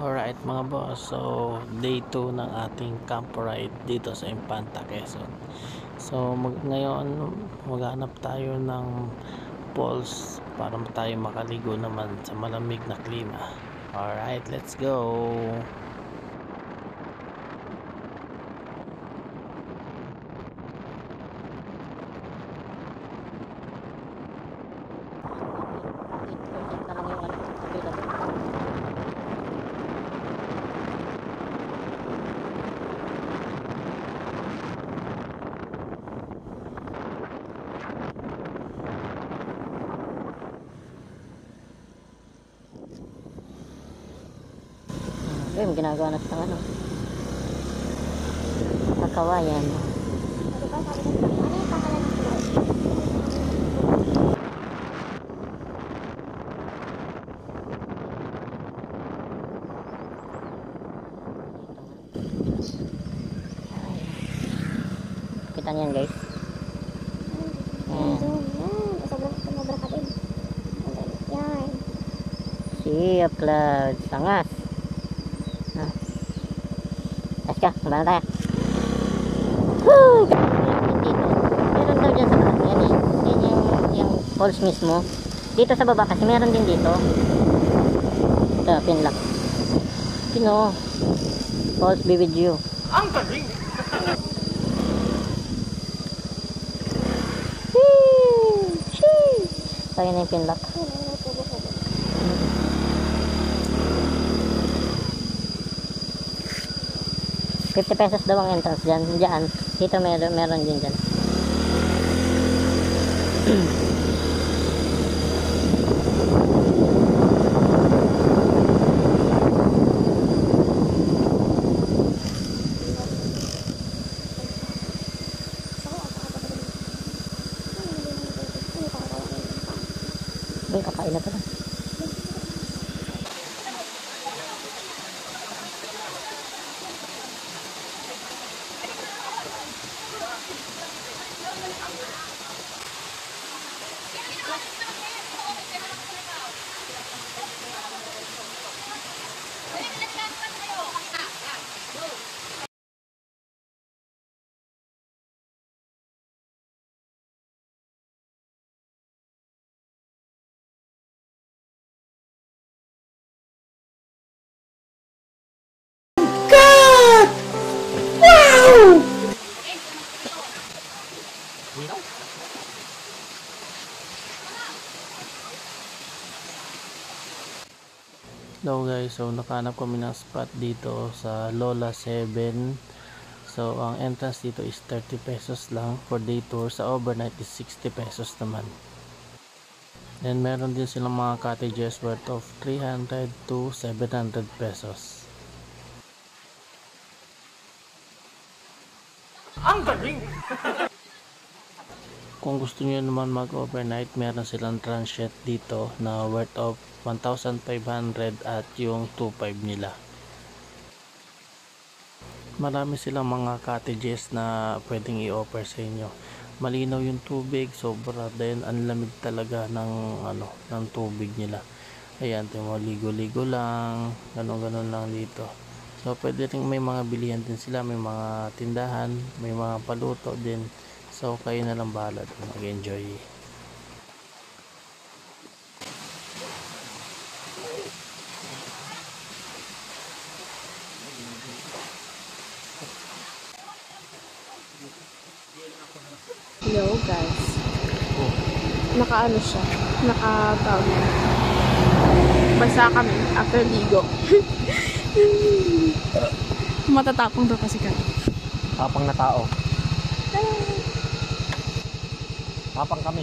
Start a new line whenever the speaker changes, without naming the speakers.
Alright mga boss, so day 2 ng ating camp ride dito sa Infanta, Quezon. So ngayon maghanap tayo ng falls para tayo makaligo naman sa malamig na klima. Alright, let's go!
Yung ginagawa natin ng ano, kakawayan. Kita niyan guys. Sea of clouds, sangas. Ka, kumana tayo. Woo! Meron daw dyan sa baba. Yan eh. Yan yung falls mismo. Dito sa baba kasi meron din dito. Ito, pinlock. Pino. Falls be with you.
Ang galing!
So yun yung pinlock. 50 pesos daw ang entrance dyan. Diyan. Dito meron din dyan. Uy, kakain na pala.
Hello guys, so nakahanap kami ng spot dito sa Lola 7. So ang entrance dito is 30 pesos lang for day tour. Sa overnight is 60 pesos naman. Then meron din silang mga cottages worth of 300 to 700 pesos. Ang galing! Kung gusto niyo naman mag-overnight, meron silang transient dito na worth of 1,500 at yung 2,500 nila. Marami silang mga cottages na pwedeng i-offer sa inyo. Malinaw yung tubig, sobra din, ang lamig talaga ng tubig nila. Ayan, mo ligo-ligo lang, ganon lang dito. So pwede rin may mga bilihan din sila, may mga tindahan, may mga paluto din. So kayo na lang bahala mag-enjoy.
Hello guys. Nakaano siya? Naka-gown. Basa kami after ligo. Matatapang daw kasi kami.
Tapang na tao. Tapang kami.